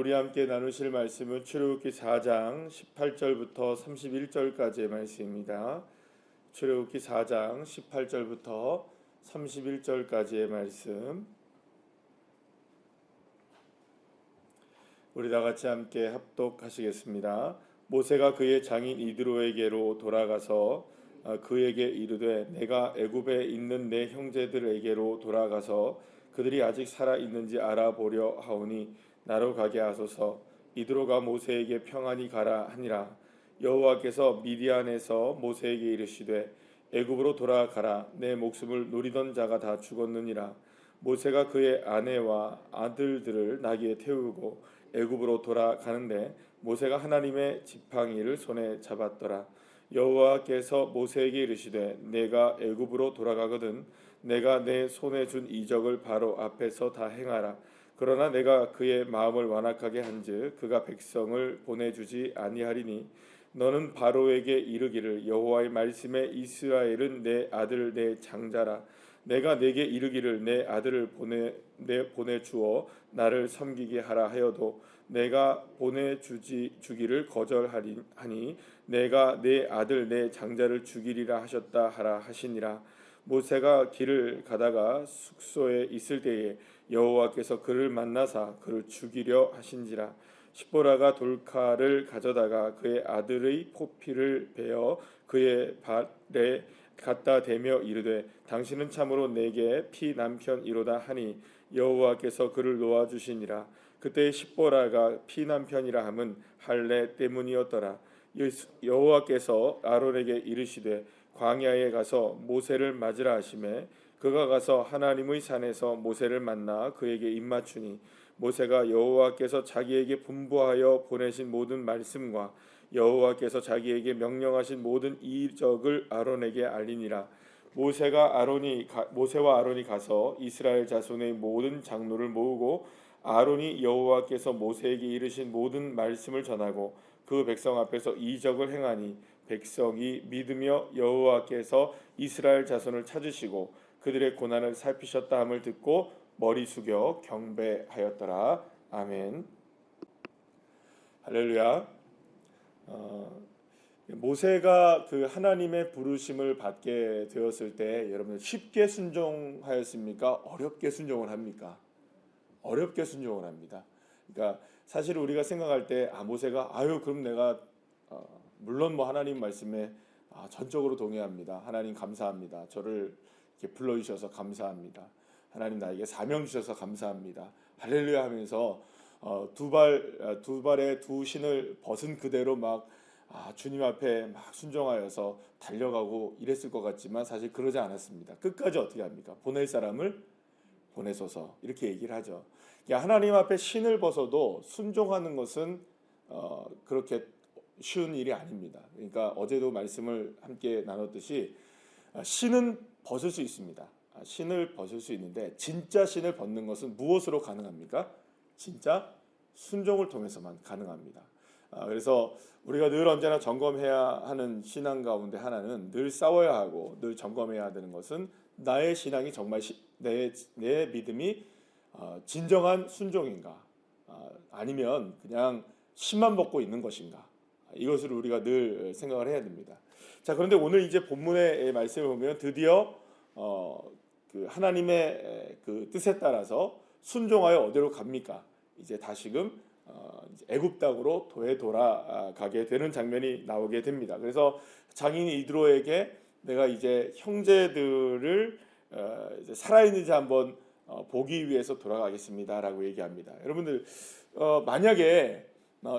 우리 함께 나누실 말씀은 출애굽기 4장 18절부터 31절까지의 말씀입니다. 출애굽기 4장 18절부터 31절까지의 말씀, 우리 다 같이 함께 합독하시겠습니다. 모세가 그의 장인 이드로에게로 돌아가서 그에게 이르되 내가 애굽에 있는 내 형제들에게로 돌아가서 그들이 아직 살아 있는지 알아보려 하오니 나로 가게 하소서. 이드로가 모세에게 평안히 가라 하니라. 여호와께서 미디안에서 모세에게 이르시되 애굽으로 돌아가라. 내 목숨을 노리던 자가 다 죽었느니라. 모세가 그의 아내와 아들들을 나귀에 태우고 애굽으로 돌아가는데 모세가 하나님의 지팡이를 손에 잡았더라. 여호와께서 모세에게 이르시되 내가 애굽으로 돌아가거든 내가 내 손에 준 이적을 바로 앞에서 다 행하라. 그러나 내가 그의 마음을 완악하게 한즉 그가 백성을 보내주지 아니하리니 너는 바로에게 이르기를 여호와의 말씀에 이스라엘은 내 아들 내 장자라. 내가 내게 이르기를 내 아들을 보내주어 나를 섬기게 하라 하여도 내가 보내주기를 거절하니 내가 내 아들 내 장자를 죽이리라 하셨다 하라 하시니라. 모세가 길을 가다가 숙소에 있을 때에 여호와께서 그를 만나사 그를 죽이려 하신지라. 십보라가 돌칼을 가져다가 그의 아들의 포피를 베어 그의 발에 갖다 대며 이르되 당신은 참으로 내게 피 남편이로다 하니 여호와께서 그를 놓아 주시니라. 그때 십보라가 피 남편이라 함은 할례 때문이었더라. 여호와께서 아론에게 이르시되 광야에 가서 모세를 맞으라 하시매 그가 가서 하나님의 산에서 모세를 만나 그에게 입맞추니 모세가 여호와께서 자기에게 분부하여 보내신 모든 말씀과 여호와께서 자기에게 명령하신 모든 이적을 아론에게 알리니라. 모세와 아론이 가서 이스라엘 자손의 모든 장로를 모으고 아론이 여호와께서 모세에게 이르신 모든 말씀을 전하고 그 백성 앞에서 이적을 행하니 백성이 믿으며 여호와께서 이스라엘 자손을 찾으시고 그들의 고난을 살피셨다 함을 듣고 머리 숙여 경배하였더라. 아멘. 할렐루야. 모세가 그 하나님의 부르심을 받게 되었을 때 여러분 쉽게 순종하였습니까? 어렵게 순종을 합니까? 어렵게 순종을 합니다. 그러니까 사실 우리가 생각할 때 모세가 그럼 내가 물론 뭐 하나님 말씀에 전적으로 동의합니다. 하나님 감사합니다. 저를 이렇게 불러주셔서 감사합니다. 하나님 나에게 사명 주셔서 감사합니다. 할렐루야 하면서 두 발에 두 신을 벗은 그대로 막 주님 앞에 막 순종하여서 달려가고 이랬을 것 같지만 사실 그러지 않았습니다. 끝까지 어떻게 합니까? 보낼 사람을 보내소서 이렇게 얘기를 하죠. 하나님 앞에 신을 벗어도 순종하는 것은 그렇게 쉬운 일이 아닙니다. 그러니까 어제도 말씀을 함께 나눴듯이 신은 벗을 수 있습니다. 신을 벗을 수 있는데 진짜 신을 벗는 것은 무엇으로 가능합니까? 진짜 순종을 통해서만 가능합니다. 그래서 우리가 늘 언제나 점검해야 하는 신앙 가운데 하나는 늘 싸워야 하고 늘 점검해야 되는 것은 나의 신앙이 정말 내 믿음이 진정한 순종인가 아니면 그냥 신만 벗고 있는 것인가 이것을 우리가 늘 생각을 해야 됩니다. 자, 그런데 오늘 이제 본문의 말씀을 보면 드디어 그 하나님의 그 뜻에 따라서 순종하여 어디로 갑니까? 이제 다시금 애굽 땅으로 돌아가게 되는 장면이 나오게 됩니다. 그래서 장인 이드로에게 내가 이제 형제들을 이제 살아있는지 한번 보기 위해서 돌아가겠습니다라고 얘기합니다. 여러분들 만약에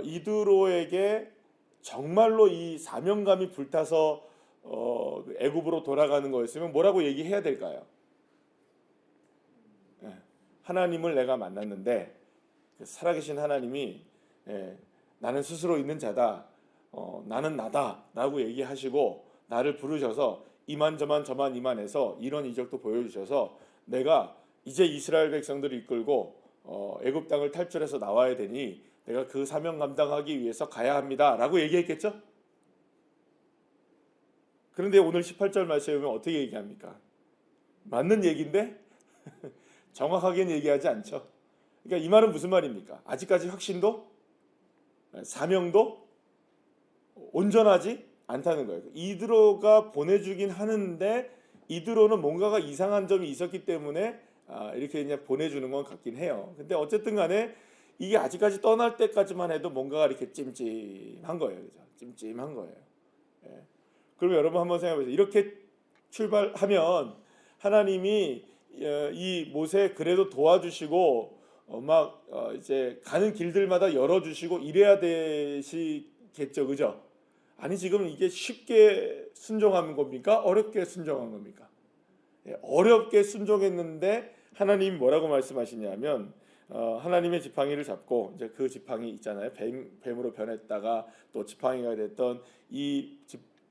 이드로에게 정말로 이 사명감이 불타서 애굽으로 돌아가는 거였으면 뭐라고 얘기해야 될까요? 하나님을 내가 만났는데 살아계신 하나님이 나는 스스로 있는 자다, 나는 나다 라고 얘기하시고 나를 부르셔서 이만저만 저만 이만해서 이런 이적도 보여주셔서 내가 이제 이스라엘 백성들을 이끌고 애굽 땅을 탈출해서 나와야 되니 내가 그 사명 감당하기 위해서 가야 합니다 라고 얘기했겠죠? 그런데 오늘 18절 말씀에 보면 어떻게 얘기합니까? 맞는 얘기인데 정확하게는 얘기하지 않죠. 그러니까 이 말은 무슨 말입니까? 아직까지 확신도 사명도 온전하지 않다는 거예요. 이드로가 보내주긴 하는데 이드로는 뭔가가 이상한 점이 있었기 때문에 이렇게 그냥 보내주는 건 같긴 해요. 근데 어쨌든 간에 이게 아직까지 떠날 때까지만 해도 뭔가가 이렇게 찜찜한 거예요. 그죠? 찜찜한 거예요. 예. 그럼 여러분 한번 생각해 보세요. 이렇게 출발하면 하나님이 이 모세 그래도 도와주시고 이제 가는 길들마다 열어주시고 이래야 되시겠죠, 그죠? 아니 지금 이게 쉽게 순종한 겁니까? 어렵게 순종한 겁니까? 어렵게 순종했는데 하나님이 뭐라고 말씀하시냐면 하나님의 지팡이를 잡고 이제 그 지팡이 있잖아요. 뱀으로 변했다가 또 지팡이가 됐던 이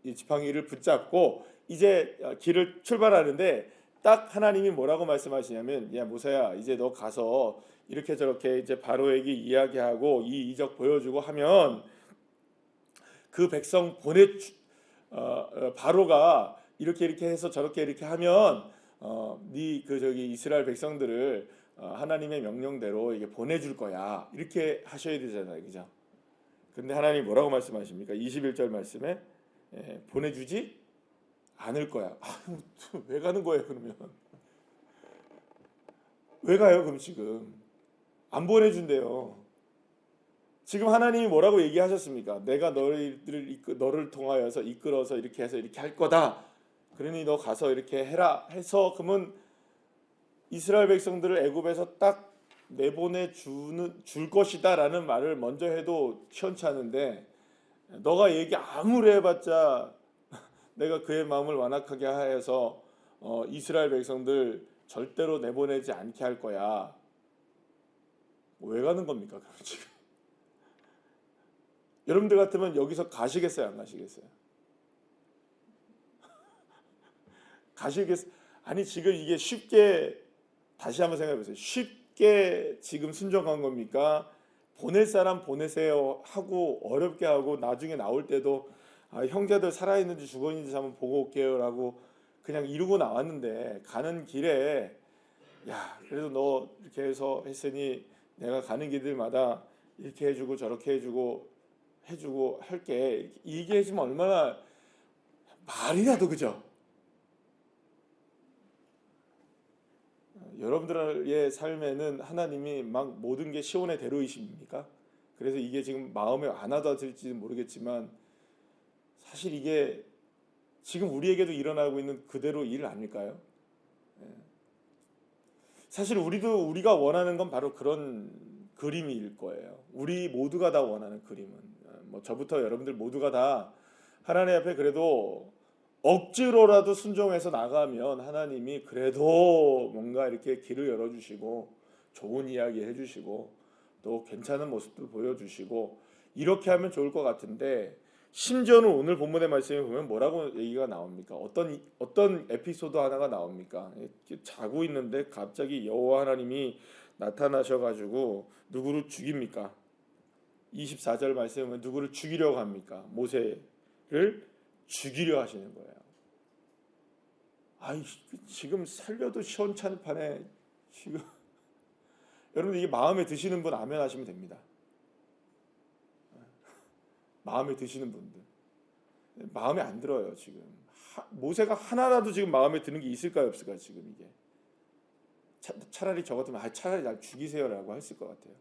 지팡이를 붙잡고 이제 길을 출발하는데 딱 하나님이 뭐라고 말씀하시냐면 야 모세야 이제 너 가서 이렇게 저렇게 이제 바로에게 이야기하고 이 이적 보여주고 하면 그 백성 바로가 이렇게 해서 저렇게 이렇게 하면 네 그 저기 이스라엘 백성들을 하나님의 명령대로 이게 보내줄 거야 이렇게 하셔야 되잖아요, 그죠? 근데 하나님 뭐라고 말씀하십니까? 21절 말씀에 보내주지 않을 거야. 왜 가는 거예요 그러면? 왜 가요 그럼 지금? 안 보내준대요. 지금 하나님이 뭐라고 얘기하셨습니까? 내가 너를 통하여서 이끌어서 이렇게 해서 이렇게 할 거다. 그러니 너 가서 이렇게 해라 해서 그러면 이스라엘 백성들을 애굽에서 딱 내보내 줄 것이다라는 말을 먼저 해도 시원찮은데 너가 얘기 아무리 해봤자 내가 그의 마음을 완악하게 하여서 이스라엘 백성들 절대로 내보내지 않게 할 거야. 왜 가는 겁니까? 그럼 지금 여러분들 같으면 여기서 가시겠어요? 안 가시겠어요? 가시겠어요? 아니 지금 이게 쉽게 다시 한번 생각해 보세요. 쉽게 지금 순종한 겁니까? 보낼 사람 보내세요 하고 어렵게 하고 나중에 나올 때도 형제들 살아있는지 죽어있는지 한번 보고 올게요 라고 그냥 이러고 나왔는데 가는 길에 야 그래도 너 이렇게 해서 했으니 내가 가는 길들마다 이렇게 해주고 저렇게 해주고 할게 이게 해주면 얼마나 말이라도 그죠? 여러분들의 삶에는 하나님이 막 모든 게 시온의 대로이십니까? 그래서 이게 지금 마음에 안 와닿을지는 모르겠지만 사실 이게 지금 우리에게도 일어나고 있는 그대로 일 아닐까요? 사실 우리가 원하는 건 바로 그런 그림일 거예요. 우리 모두가 다 원하는 그림은 뭐 저부터 여러분들 모두가 다 하나님 앞에 그래도 억지로라도 순종해서 나가면 하나님이 그래도 뭔가 이렇게 길을 열어주시고 좋은 이야기 해주시고 또 괜찮은 모습도 보여주시고 이렇게 하면 좋을 것 같은데 심지어는 오늘 본문의 말씀에 보면 뭐라고 얘기가 나옵니까? 어떤 에피소드 하나가 나옵니까? 자고 있는데 갑자기 여호와 하나님이 나타나셔가지고 누구를 죽입니까? 24절 말씀에 보면 누구를 죽이려고 합니까? 모세를 죽이려 하시는 거예요. 지금 살려도 시원찮은 판에 지금 여러분 이게 마음에 드시는 분 아멘 하시면 됩니다. 마음에 드시는 분들 마음에 안 들어요 지금. 모세가 하나라도 지금 마음에 드는 게 있을까요 없을까요 지금 이게. 차라리 저 같으면 차라리 날 죽이세요라고 했을 것 같아요.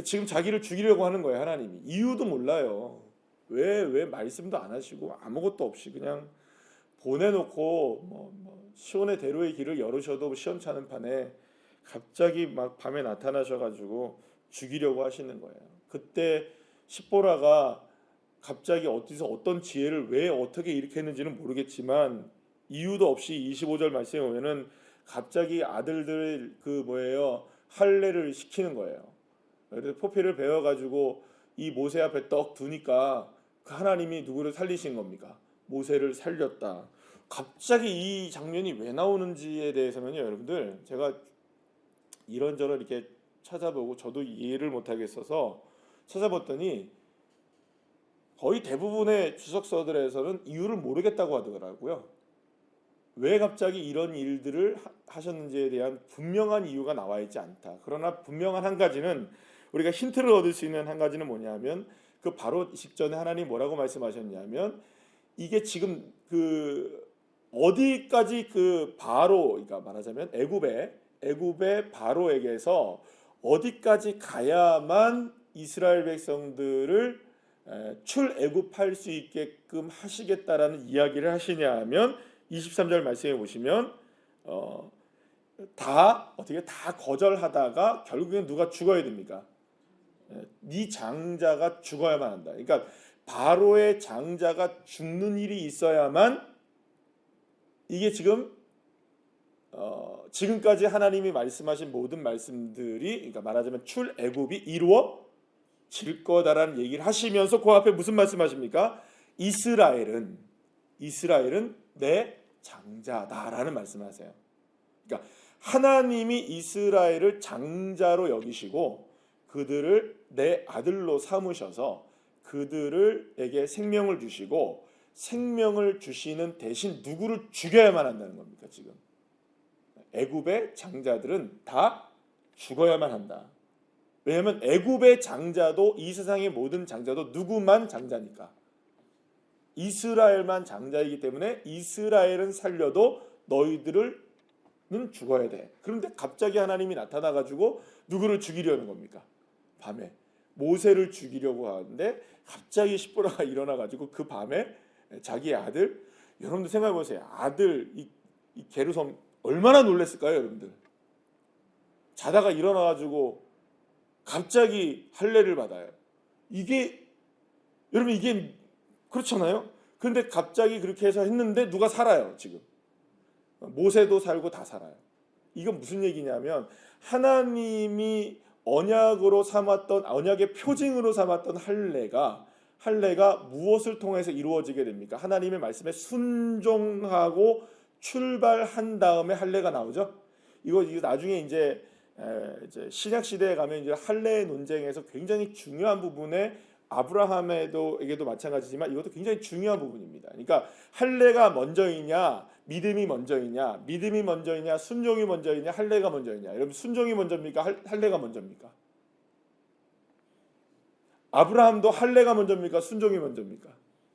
지금 자기를 죽이려고 하는 거예요 하나님이. 이유도 몰라요. 왜 말씀도 안 하시고 아무것도 없이 그냥 보내놓고 시온의 대로의 길을 열으셔도 시원찮은 판에 갑자기 막 밤에 나타나셔가지고 죽이려고 하시는 거예요. 그때 십보라가 갑자기 어디서 어떤 지혜를 왜 어떻게 이렇게 했는지는 모르겠지만 이유도 없이 25절 말씀에 보면은 갑자기 아들들 할례를 시키는 거예요. 그래서 포피를 베어가지고 이 모세 앞에 떡 두니까 그 하나님이 누구를 살리신 겁니까? 모세를 살렸다. 갑자기 이 장면이 왜 나오는지에 대해서는요, 여러분들 제가 이런저런 이렇게 찾아보고 저도 이해를 못하겠어서 찾아봤더니 거의 대부분의 주석서들에서는 이유를 모르겠다고 하더라고요. 왜 갑자기 이런 일들을 하셨는지에 대한 분명한 이유가 나와 있지 않다. 그러나 분명한 한 가지는, 우리가 힌트를 얻을 수 있는 한 가지는 뭐냐면, 그 바로 직전에 하나님 뭐라고 말씀하셨냐면, 이게 지금 그 어디까지 그 바로, 그러니까 말하자면 애굽의 바로에게서 어디까지 가야만 이스라엘 백성들을 출애굽할 수 있게끔 하시겠다라는 이야기를 하시냐 하면, 23절 말씀해 보시면 다 어떻게 다 거절하다가 결국엔 누가 죽어야 됩니까? 네 장자가 죽어야만 한다. 그러니까 바로의 장자가 죽는 일이 있어야만, 이게 지금까지 하나님이 말씀하신 모든 말씀들이, 그러니까 말하자면 출애굽이 이루어질 거다라는 얘기를 하시면서 그 앞에 무슨 말씀하십니까? 이스라엘은 내 장자다라는 말씀을 하세요. 그러니까 하나님이 이스라엘을 장자로 여기시고 그들을 내 아들로 삼으셔서 그들에게 생명을 주시고, 생명을 주시는 대신 누구를 죽여야만 한다는 겁니까? 지금 애굽의 장자들은 다 죽어야만 한다. 왜냐하면 애굽의 장자도, 이 세상의 모든 장자도 누구만 장자니까? 이스라엘만 장자이기 때문에 이스라엘은 살려도 너희들은 죽어야 돼. 그런데 갑자기 하나님이 나타나 가지고 누구를 죽이려는 겁니까? 밤에 모세를 죽이려고 하는데 갑자기 십보라가 일어나 가지고 그 밤에 자기 아들, 여러분들 생각해 보세요. 아들 이 게르솜 얼마나 놀랐을까요, 여러분들? 자다가 일어나 가지고 갑자기 할례를 받아요. 여러분 이게 그렇잖아요. 그런데 갑자기 그렇게 해서 했는데 누가 살아요, 지금. 모세도 살고 다 살아요. 이건 무슨 얘기냐면, 하나님이 언약으로 삼았던, 언약의 표징으로 삼았던 할례가 무엇을 통해서 이루어지게 됩니까? 하나님의 말씀에 순종하고 출발한 다음에 할례가 나오죠. 이거 나중에 이제 신약 시대에 가면 이제 할례 논쟁에서 굉장히 중요한 부분에, 아브라함에게도 마찬가지지만 이것도 굉장히 중요한 부분입니다. 그러니까 할례가 먼저이냐, 믿음이 먼저이냐, 순종이 먼저이냐, 할례가 먼저이냐. 여러분, 순종이 먼저입니까? 할례가 먼저입니까? 아브라함도 할례가 먼저입니까? 순종이 먼저입니까?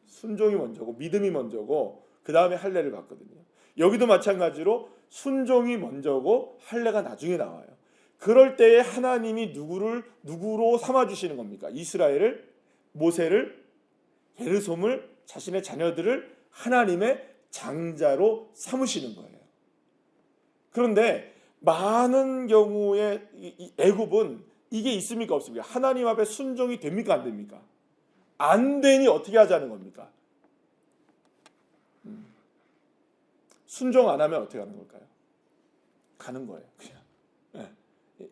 순종이 먼저고 믿음이 먼저고 그 다음에 할례를 받거든요. 여기도 마찬가지로 순종이 먼저고 할례가 나중에 나와요. 그럴 때에 하나님이 누구로 삼아주시는 겁니까? 이스라엘을, 모세를, 게르솜을, 자신의 자녀들을 하나님의 장자로 삼으시는 거예요. 그런데 많은 경우에 이 애굽은 이게 있습니까? 없습니까? 하나님 앞에 순종이 됩니까? 안 됩니까? 안 되니 어떻게 하자는 겁니까? 순종 안 하면 어떻게 하는 걸까요? 가는 거예요, 그냥.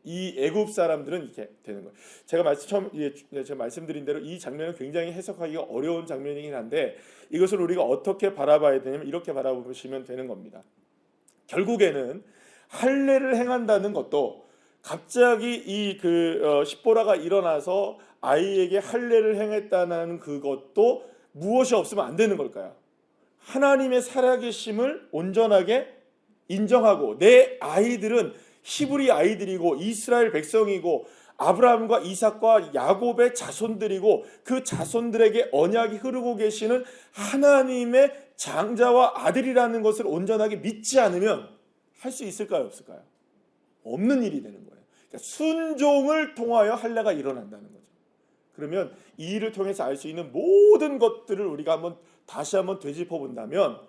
이 애굽 사람들은 이렇게 되는 거예요. 제가 말씀드린 대로 이 장면은 굉장히 해석하기가 어려운 장면이긴 한데, 이것을 우리가 어떻게 바라봐야 되냐면 이렇게 바라보시면 되는 겁니다. 결국에는 할례를 행한다는 것도, 갑자기 십보라가 일어나서 아이에게 할례를 행했다는 그것도 무엇이 없으면 안 되는 걸까요? 하나님의 살아계심을 온전하게 인정하고, 내 아이들은 히브리 아이들이고 이스라엘 백성이고 아브라함과 이삭과 야곱의 자손들이고, 그 자손들에게 언약이 흐르고 계시는 하나님의 장자와 아들이라는 것을 온전하게 믿지 않으면 할 수 있을까요, 없을까요? 없는 일이 되는 거예요. 그러니까 순종을 통하여 할례가 일어난다는 거죠. 그러면 이 일을 통해서 알 수 있는 모든 것들을 우리가 다시 한번 되짚어 본다면,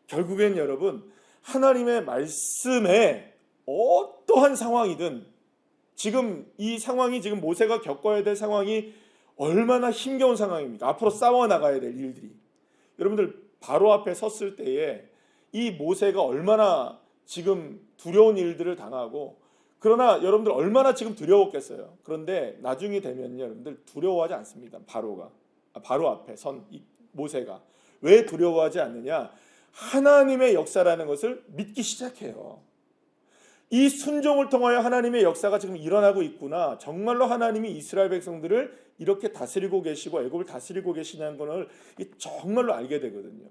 결국엔 여러분, 하나님의 말씀에 어떠한 상황이든, 지금 이 상황이, 지금 모세가 겪어야 될 상황이 얼마나 힘겨운 상황입니까? 앞으로 싸워 나가야 될 일들이. 여러분들, 바로 앞에 섰을 때에 이 모세가 얼마나 지금 두려운 일들을 당하고, 그러나 여러분들 얼마나 지금 두려웠겠어요. 그런데 나중에 되면 여러분들 두려워하지 않습니다. 바로 앞에 선 이 모세가. 왜 두려워하지 않느냐? 하나님의 역사라는 것을 믿기 시작해요. 이 순종을 통하여 하나님의 역사가 지금 일어나고 있구나. 정말로 하나님이 이스라엘 백성들을 이렇게 다스리고 계시고 애굽을 다스리고 계시다는 것을 정말로 알게 되거든요.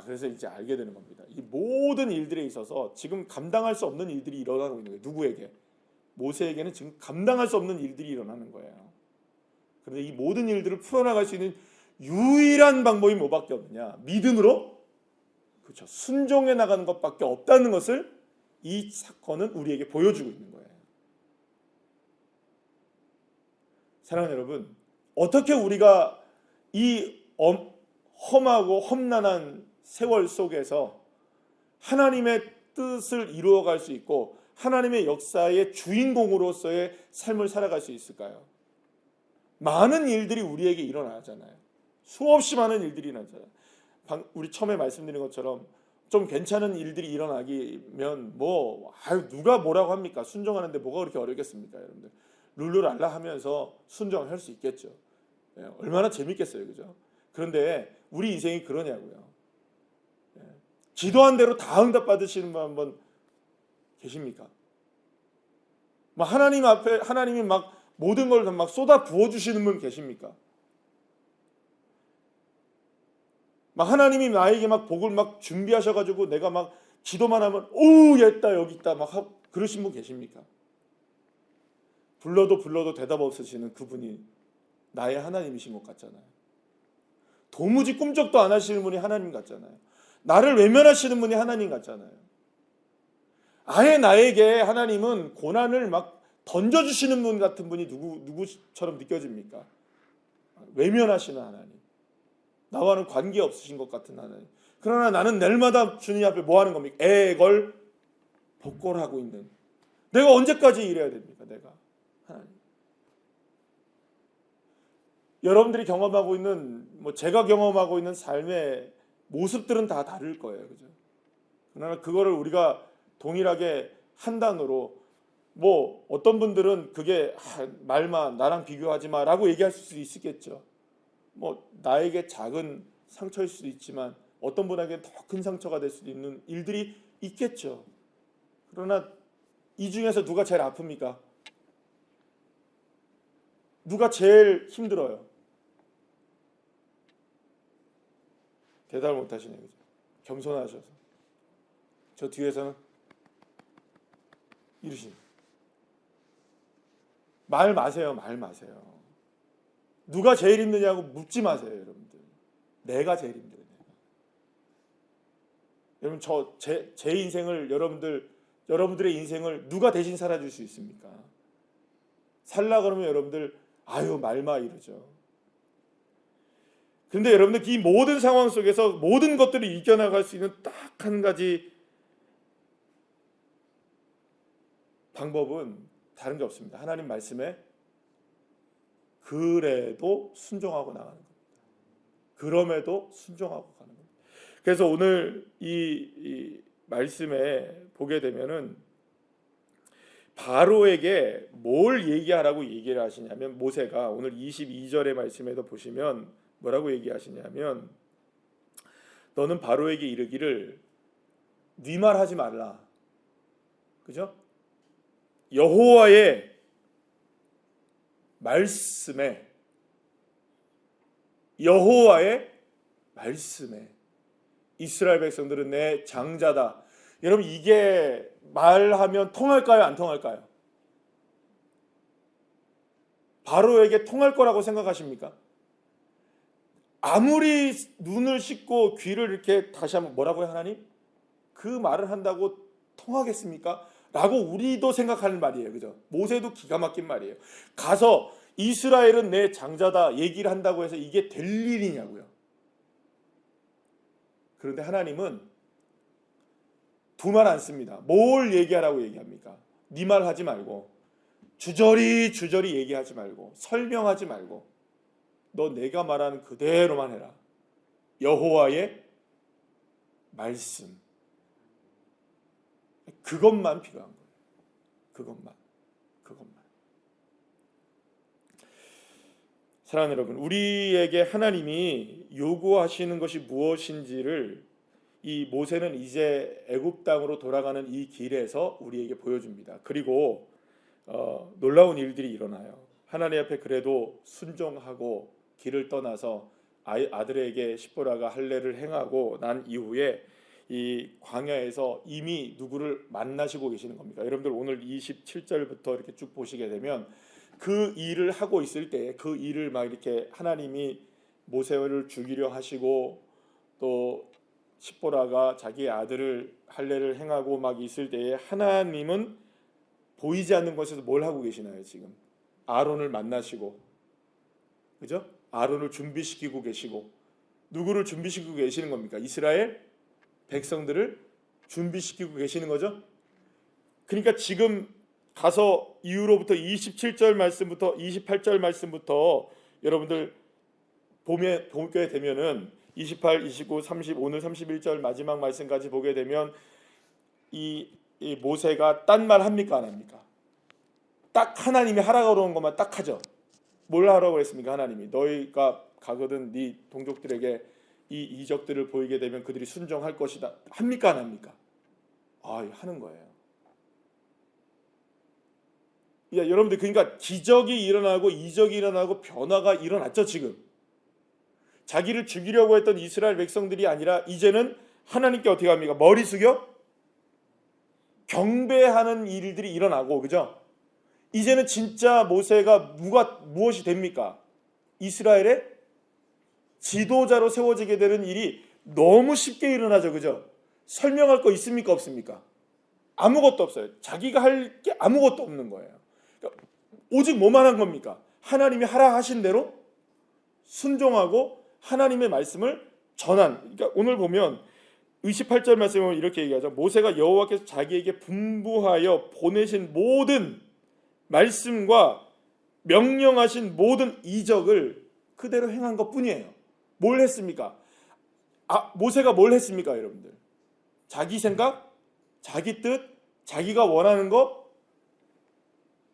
그래서 이제 알게 되는 겁니다. 이 모든 일들에 있어서 지금 감당할 수 없는 일들이 일어나고 있는 거예요. 누구에게? 모세에게는 지금 감당할 수 없는 일들이 일어나는 거예요. 그런데 이 모든 일들을 풀어나갈 수 있는 유일한 방법이 뭐밖에 없느냐? 믿음으로, 그렇죠, 순종해 나가는 것밖에 없다는 것을 이 사건은 우리에게 보여주고 있는 거예요. 사랑하는 여러분, 어떻게 우리가 이 험하고 험난한 세월 속에서 하나님의 뜻을 이루어갈 수 있고 하나님의 역사의 주인공으로서의 삶을 살아갈 수 있을까요? 많은 일들이 우리에게 일어나잖아요. 수없이 많은 일들이 일어나잖아요. 우리 처음에 말씀드린 것처럼 좀 괜찮은 일들이 일어나기면 누가 뭐라고 합니까? 순종하는데 뭐가 그렇게 어렵겠습니까, 여러분들? 룰루랄라 하면서 순종할 수 있겠죠. 얼마나 재밌겠어요, 그죠? 그런데 우리 인생이 그러냐고요. 기도한 대로 다 응답 받으시는 분 한번 계십니까? 하나님 앞에 하나님이 모든 걸 막 쏟아 부어 주시는 분 계십니까? 하나님이 나에게 복을 준비하셔가지고 내가 기도만 하면 얘다 여기 있다 그러신 분 계십니까? 불러도 대답 없으시는 그분이 나의 하나님이신 것 같잖아요. 도무지 꿈쩍도 안 하시는 분이 하나님 같잖아요. 나를 외면하시는 분이 하나님 같잖아요. 아예 나에게 하나님은 고난을 던져주시는 분 같은 분이 누구처럼 느껴집니까? 외면하시는 하나님, 나와는 관계 없으신 것 같은 하나님. 그러나 나는 날마다 주님 앞에 뭐 하는 겁니까? 애걸 복골하고 있는, 내가 언제까지 이래야 됩니까? 내가 하나님, 여러분들이 경험하고 있는 제가 경험하고 있는 삶의 모습들은 다 다를 거예요, 그죠? 그러나 그거를 우리가 동일하게 한단으로 어떤 분들은 그게 말만 나랑 비교하지 마라고 얘기할 수 있겠죠. 나에게 작은 상처일 수도 있지만 어떤 분에게 더 큰 상처가 될 수도 있는 일들이 있겠죠. 그러나 이 중에서 누가 제일 아픕니까? 누가 제일 힘들어요? 대답을 못 하시네요. 그죠? 겸손하셔서. 저 뒤에서는 이러십니다. 말 마세요. 누가 제일 힘드냐고 묻지 마세요, 여러분들. 내가 제일 힘들어요. 여러분, 제 인생을 여러분들의 인생을 누가 대신 살아줄 수 있습니까? 살라 그러면 여러분들 말마 이러죠. 그런데 여러분들 이 모든 상황 속에서 모든 것들을 이겨나갈 수 있는 딱 한 가지 방법은 다른 게 없습니다. 하나님 말씀에 그래도 순종하고 나가는 겁니다. 그럼에도 순종하고 가는 겁니다. 그래서 오늘 이 말씀에 보게 되면은 바로에게 뭘 얘기하라고 얘기를 하시냐면, 모세가 오늘 22절의 말씀에도 보시면 뭐라고 얘기하시냐면, 너는 바로에게 이르기를 네 말 하지 말라. 그죠? 여호와의 말씀에 이스라엘 백성들은 내 장자다. 여러분, 이게 말하면 통할까요? 안 통할까요? 바로에게 통할 거라고 생각하십니까? 아무리 눈을 씻고 귀를 이렇게 다시 한번 뭐라고요, 하나님? 그 말을 한다고 통하겠습니까? 라고 우리도 생각하는 말이에요. 그죠? 모세도 기가 막힌 말이에요. 가서 이스라엘은 내 장자다 얘기를 한다고 해서 이게 될 일이냐고요. 그런데 하나님은 두 말 안 씁니다. 뭘 얘기하라고 얘기합니까? 네 말 하지 말고, 주저리 얘기하지 말고, 설명하지 말고, 너 내가 말하는 그대로만 해라. 여호와의 말씀, 그것만 필요한 거예요. 그것만. 사랑하는 여러분, 우리에게 하나님이 요구하시는 것이 무엇인지를 이 모세는 이제 애굽 땅으로 돌아가는 이 길에서 우리에게 보여줍니다. 그리고 놀라운 일들이 일어나요. 하나님 앞에 그래도 순종하고 길을 떠나서 아들에게 십보라가 할례를 행하고 난 이후에 이 광야에서 이미 누구를 만나시고 계시는 겁니까? 여러분들 오늘 27절부터 이렇게 쭉 보시게 되면 그 일을 하고 있을 때 그 일을 막 이렇게 하나님이 모세를 죽이려 하시고 또 십보라가 자기의 아들을 할례를 행하고 막 있을 때에 하나님은 보이지 않는 곳에서 뭘 하고 계시나요? 지금 아론을 만나시고, 그죠? 아론을 준비시키고 계시고, 누구를 준비시키고 계시는 겁니까? 이스라엘 백성들을 준비시키고 계시는 거죠. 그러니까 지금 가서 이후로부터 27절 말씀부터 28절 말씀부터 여러분들 보게 되면은 28, 29, 30 오늘 31절 마지막 말씀까지 보게 되면 이 모세가 딴 말 합니까 안 합니까? 딱 하나님이 하라고 그러는 것만 딱 하죠. 뭘 하라고 했습니까? 하나님이 너희가 가거든 네 동족들에게 이 이적들을 보이게 되면 그들이 순종할 것이다. 합니까 안 합니까? 하는 거예요. 야, 여러분들 그러니까 기적이 일어나고 이적이 일어나고 변화가 일어났죠. 지금 자기를 죽이려고 했던 이스라엘 백성들이 아니라 이제는 하나님께 어떻게 합니까? 머리 숙여 경배하는 일들이 일어나고, 그죠? 이제는 진짜 모세가 무엇이 됩니까? 이스라엘의 지도자로 세워지게 되는 일이 너무 쉽게 일어나죠. 그죠? 설명할 거 있습니까? 없습니까? 아무것도 없어요. 자기가 할 게 아무것도 없는 거예요. 그러니까 오직 뭐만 한 겁니까? 하나님이 하라 하신 대로 순종하고 하나님의 말씀을 전한. 그러니까 오늘 보면 28절 말씀을 이렇게 얘기하죠. 모세가 여호와께서 자기에게 분부하여 보내신 모든 말씀과 명령하신 모든 이적을 그대로 행한 것뿐이에요. 뭘 했습니까? 모세가 뭘 했습니까, 여러분들? 자기 생각, 자기 뜻, 자기가 원하는 거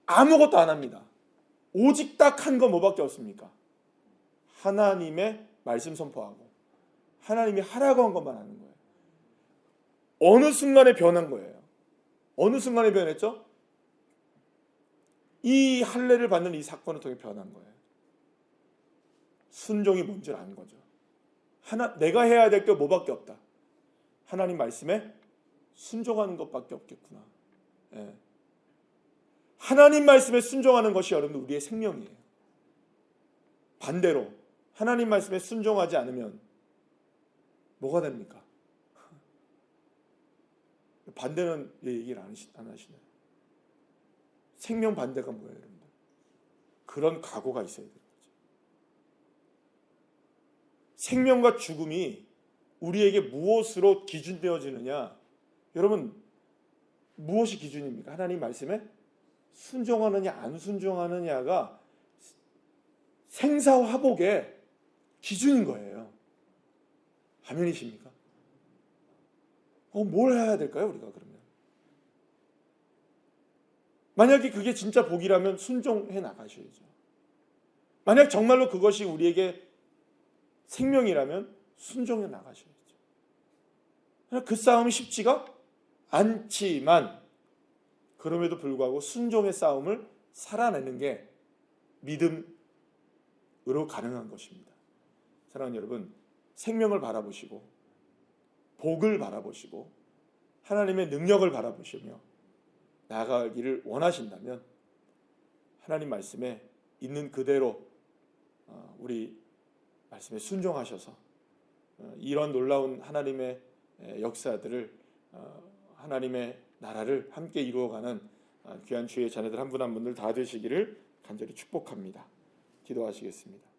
아무것도 안 합니다. 오직 딱 한 거 뭐밖에 없습니까? 하나님의 말씀 선포하고 하나님이 하라고 한 것만 하는 거예요. 어느 순간에 변한 거예요. 어느 순간에 변했죠? 이 할례를 받는 이 사건을 통해 변한 거예요. 순종이 뭔 줄 아는 거죠. 내가 해야 될 게 뭐밖에 없다. 하나님 말씀에 순종하는 것밖에 없겠구나. 예. 하나님 말씀에 순종하는 것이 여러분 우리의 생명이에요. 반대로 하나님 말씀에 순종하지 않으면 뭐가 됩니까? 반대는 왜 얘기를 안 하시나요? 생명 반대가 뭐예요, 여러분들? 그런 각오가 있어야 돼요. 생명과 죽음이 우리에게 무엇으로 기준되어지느냐? 여러분, 무엇이 기준입니까? 하나님 말씀에 순종하느냐 안 순종하느냐가 생사화복의 기준인 거예요. 아멘이십니까? 뭘 해야 될까요, 우리가 그러면? 만약에 그게 진짜 복이라면 순종해 나가셔야죠. 만약 정말로 그것이 우리에게 생명이라면 순종해 나가셔야죠. 그 싸움이 쉽지가 않지만 그럼에도 불구하고 순종의 싸움을 살아내는 게 믿음으로 가능한 것입니다. 사랑하는 여러분, 생명을 바라보시고 복을 바라보시고 하나님의 능력을 바라보시며 나아가기를 원하신다면 하나님 말씀에 있는 그대로 우리 말씀에 순종하셔서 이런 놀라운 하나님의 역사들을 하나님의 나라를 함께 이루어가는 귀한 주의 자녀들 한 분 한 분들 다 되시기를 간절히 축복합니다. 기도하시겠습니다.